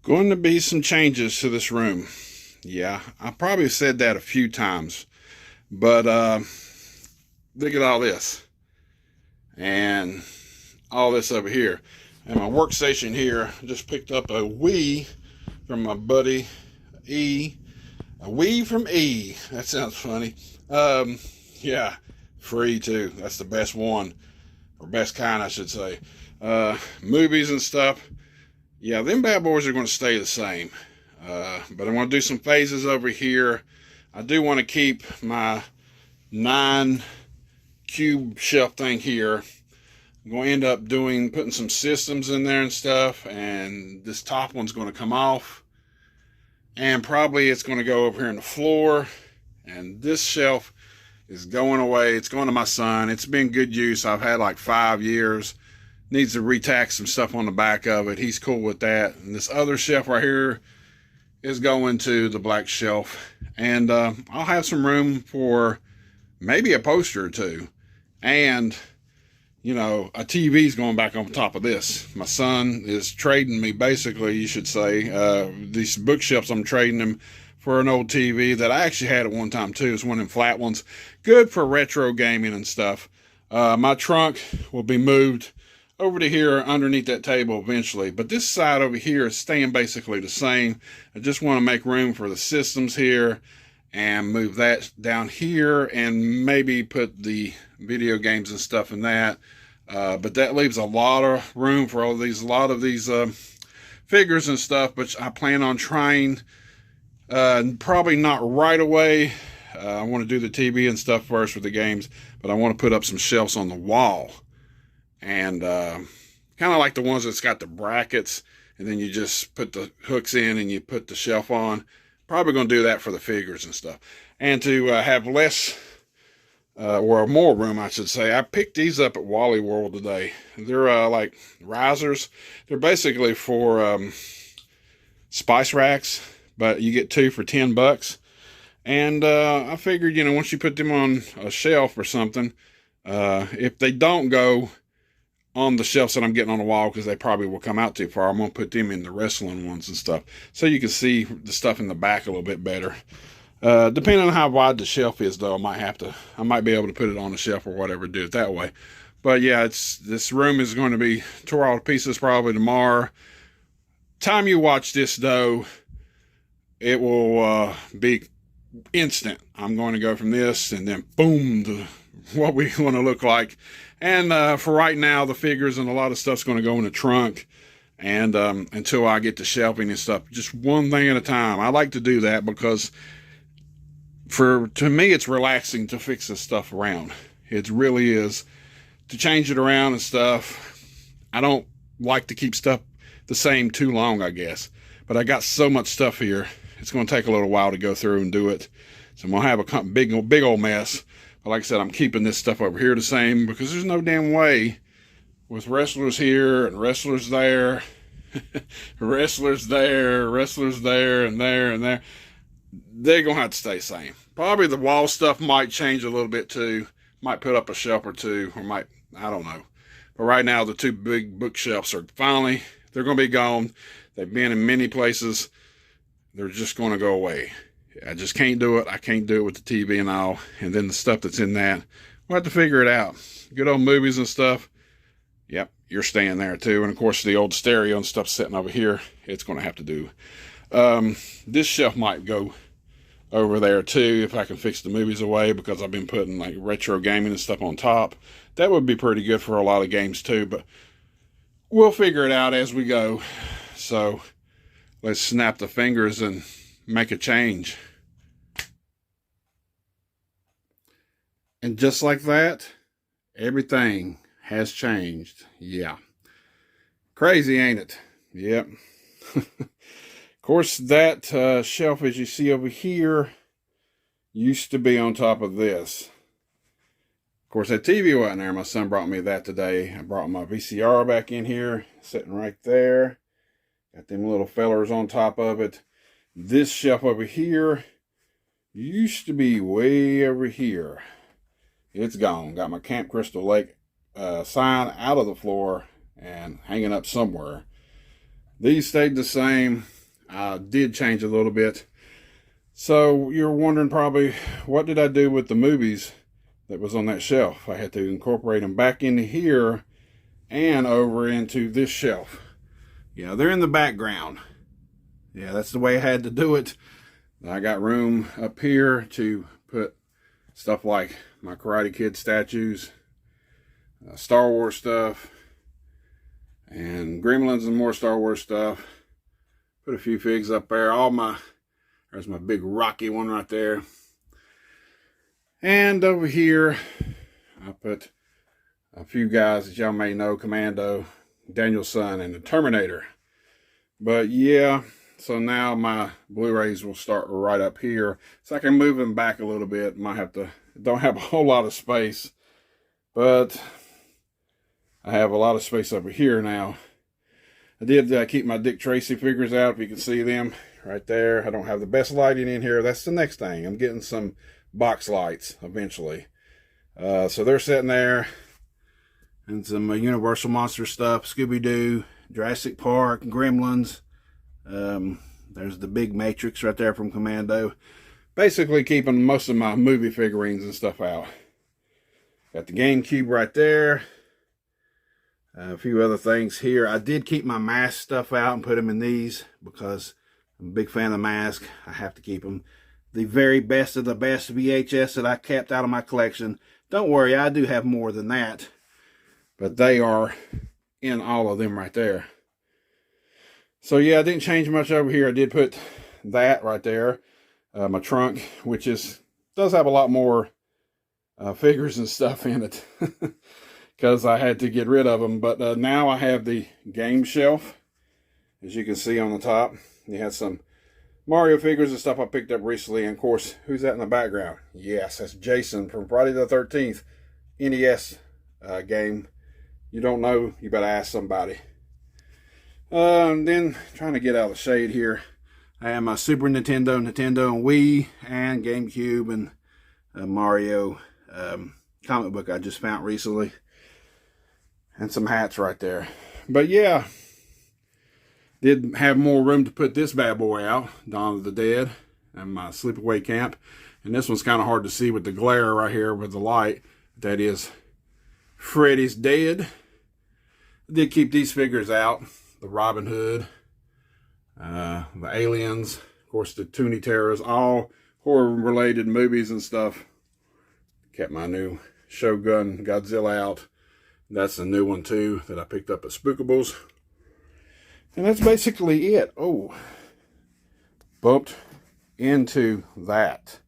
Going to be some changes to this room. Yeah, I probably said that a few times, but look at all this and all this over here. And my workstation here, I just picked up a Wii from my buddy E. A Wii from E. That sounds funny. Yeah, free too. That's the best one, or best kind, I should say. Movies and stuff. Yeah, them bad boys are going to stay the same. But I want to do some phases over here. I do want to keep my 9 cube shelf thing here. I'm going to end up putting some systems in there and stuff. And this top one's going to come off. And probably it's going to go over here in the floor. And this shelf is going away. It's going to my son. It's been good use. I've had like 5 years. Needs to retack some stuff on the back of it. He's cool with that. And this other shelf right here is going to the black shelf. And I'll have some room for maybe a poster or two. And, you know, a TV's going back on top of this. My son is trading me, basically, you should say. These bookshelves, I'm trading him for an old TV that I actually had at one time too. It's one of them flat ones. Good for retro gaming and stuff. My trunk will be moved over to here underneath that table eventually, but this side over here is staying basically the same. I just want to make room for the systems here and move that down here and maybe put the video games and stuff in that. But that leaves a lot of room for a lot of these figures and stuff, but I plan on trying, probably not right away. I want to do the TV and stuff first with the games, but I want to put up some shelves on the wall. And kind of like the ones that's got the brackets, and then you just put the hooks in and you put the shelf on. Probably going to do that for the figures and stuff. And to have less, or more room, I should say. I picked these up at Wally World today. They're like risers. They're basically for spice racks, but you get 2 for $10. And I figured, you know, once you put them on a shelf or something, if they don't go on the shelves that I'm getting on the wall, because they probably will come out too far, I'm going to put them in the wrestling ones and stuff, so you can see the stuff in the back a little bit better. Depending on how wide the shelf is, though, I might be able to put it on the shelf or whatever, do it that way. But yeah, this room is going to be tore all to pieces probably tomorrow. Time you watch this, though, it will be instant. I'm going to go from this and then boom to what we want to look like. And for right now, the figures and a lot of stuff's going to go in the trunk. And until I get to shelving and stuff, just one thing at a time. I like to do that because to me, it's relaxing to fix this stuff around. It really is. To change it around and stuff, I don't like to keep stuff the same too long, I guess. But I got so much stuff here, it's going to take a little while to go through and do it. So I'm going to have a big old mess. But like I said, I'm keeping this stuff over here the same, because there's no damn way with wrestlers here and wrestlers there, wrestlers there, wrestlers there, and there, and there. They're going to have to stay the same. Probably the wall stuff might change a little bit too. Might put up a shelf or two, or I don't know. But right now, the 2 big bookshelves they're going to be gone. They've been in many places. They're just going to go away. I just can't do it. I can't do it with the TV and all. And then the stuff that's in that, we'll have to figure it out. Good old movies and stuff. Yep, you're staying there too. And of course, the old stereo and stuff sitting over here, it's going to have to do. This shelf might go over there too if I can fix the movies away, because I've been putting like retro gaming and stuff on top. That would be pretty good for a lot of games too, but we'll figure it out as we go. So let's snap the fingers and make a change. And just like that, everything has changed. Yeah. Crazy, ain't it? Yep. Of course, that shelf, as you see over here, used to be on top of this. Of course, that TV wasn't there. My son brought me that today. I brought my VCR back in here, sitting right there. Got them little fellers on top of it. This shelf over here used to be way over here. It's gone. Got my Camp Crystal Lake sign out of the floor and hanging up somewhere. These stayed the same. I did change a little bit. So you're wondering probably, what did I do with the movies that was on that shelf? I had to incorporate them back into here and over into this shelf. Yeah, they're in the background. Yeah, that's the way I had to do it. I got room up here to put stuff like my Karate Kid statues, Star Wars stuff, and Gremlins and more Star Wars stuff. Put a few figs up there. There's my big Rocky one right there. And over here, I put a few guys that y'all may know, Commando, Daniel's son, and the Terminator. But yeah, so now my Blu-rays will start right up here. So I can move them back a little bit. Don't have a whole lot of space, but I have a lot of space over here now. I did keep my Dick Tracy figures out, if you can see them right there. I don't have the best lighting in here. That's the next thing. I'm getting some box lights eventually. So they're sitting there. And some Universal Monster stuff, Scooby-Doo, Jurassic Park, Gremlins. There's the big Matrix right there from Commando. Basically keeping most of my movie figurines and stuff out. Got the GameCube right there. A few other things here. I did keep my mask stuff out and put them in these because I'm a big fan of mask. I have to keep them. The very best of the best VHS that I kept out of my collection. Don't worry, I do have more than that. But they are in all of them right there. So yeah, I didn't change much over here. I did put that right there. My trunk, which does have a lot more figures and stuff in it. Because I had to get rid of them. But now I have the game shelf. As you can see on the top. You had some Mario figures and stuff I picked up recently. And of course, who's that in the background? Yes, that's Jason from Friday the 13th NES game. You don't know, you better ask somebody. Then, trying to get out of the shade here, I have my Super Nintendo, and Wii, and GameCube, and Mario comic book I just found recently. And some hats right there. But yeah, did have more room to put this bad boy out, Dawn of the Dead, and my Sleepaway Camp. And this one's kind of hard to see with the glare right here with the light. That is Freddy's Dead. I did keep these figures out. The Robin Hood, the Aliens, of course the Toonie Terrors, all horror-related movies and stuff. Kept my new Shogun Godzilla out. That's a new one too that I picked up at Spookables. And that's basically it. Oh, bumped into that.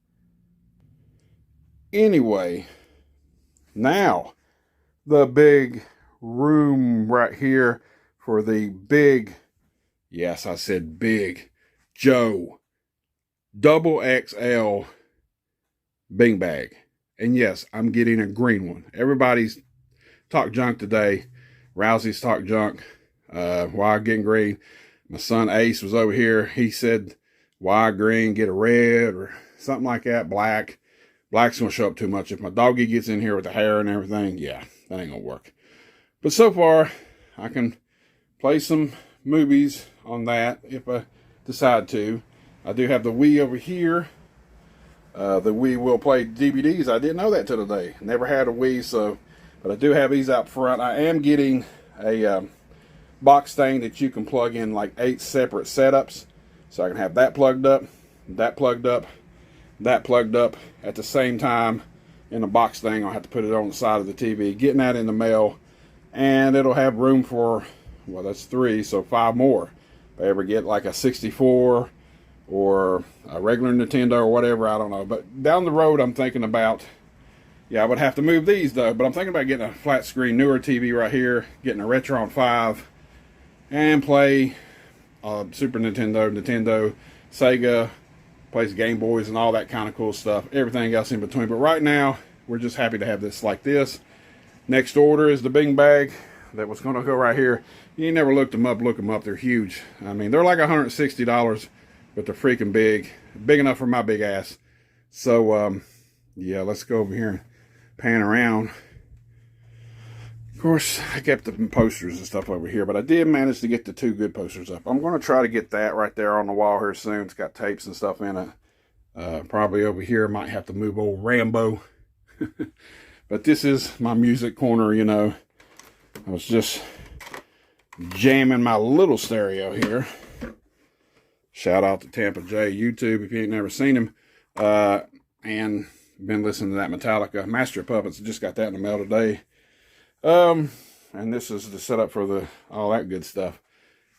Anyway, now the big room right here for the big, yes, I said big, Joe double XL Bing bag. And yes, I'm getting a green one. Everybody's talk junk today. Rousey's talk junk. Why getting green? My son Ace was over here. He said, why green? Get a red or something like that. Black. Black's going to show up too much. If my doggy gets in here with the hair and everything, yeah, that ain't going to work. But so far, I can play some movies on that if I decide to. I do have the Wii over here. The Wii will play DVDs. I didn't know that till today. Never had a Wii, but I do have these out front. I am getting a box thing that you can plug in like 8 separate setups. So I can have that plugged up, that plugged up, that plugged up at the same time in a box thing. I'll have to put it on the side of the TV. Getting that in the mail. And it'll have room for, well, that's 3, so 5 more. If I ever get like a 64 or a regular Nintendo or whatever, I don't know. But down the road, I'm thinking about, yeah, I would have to move these though. But I'm thinking about getting a flat screen newer TV right here, getting a Retron 5, and play Super Nintendo, Sega, plays Game Boys and all that kind of cool stuff. Everything else in between. But right now, we're just happy to have this like this. Next order is the Bing bag that was going to go right here. You ain't never looked them up, look them up. They're huge. I mean, they're like $160, but they're freaking big. Big enough for my big ass. So, yeah, let's go over here and pan around. Of course, I kept the posters and stuff over here, but I did manage to get the 2 good posters up. I'm going to try to get that right there on the wall here soon. It's got tapes and stuff in it. Probably over here, might have to move old Rambo. But this is my music corner, you know. I was just jamming my little stereo here. Shout out to Tampa J YouTube if you ain't never seen him. And been listening to that Metallica. Master of Puppets, just got that in the mail today. And this is the setup for all that good stuff.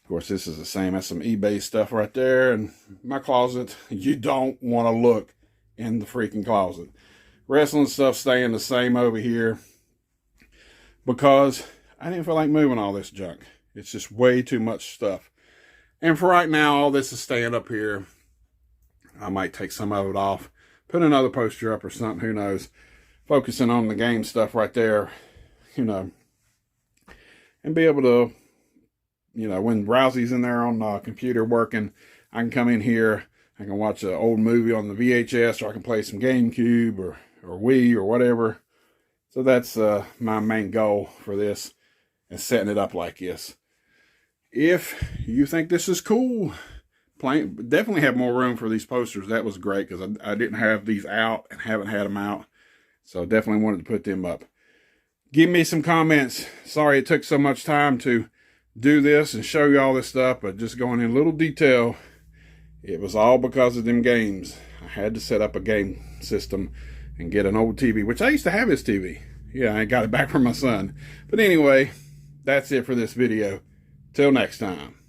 Of course, this is the same. That's some eBay stuff right there. And my closet, you don't want to look in the freaking closet. Wrestling stuff staying the same over here because I didn't feel like moving all this junk. It's just way too much stuff. And for right now, all this is staying up here. I might take some of it off, put another poster up or something, who knows. Focusing on the game stuff right there, you know, and be able to, you know, when Rousey's in there on the computer working, I can come in here, I can watch an old movie on the VHS, or I can play some GameCube or Wii or whatever. So that's my main goal for this, and setting it up like this. If you think this is cool, definitely have more room for these posters. That was great because I didn't have these out and haven't had them out. So definitely wanted to put them up. Give me some comments. Sorry it took so much time to do this and show you all this stuff, but just going in a little detail, it was all because of them games. I had to set up a game system and get an old TV, which I used to have this TV. Yeah, I got it back from my son. But anyway, that's it for this video. Till next time.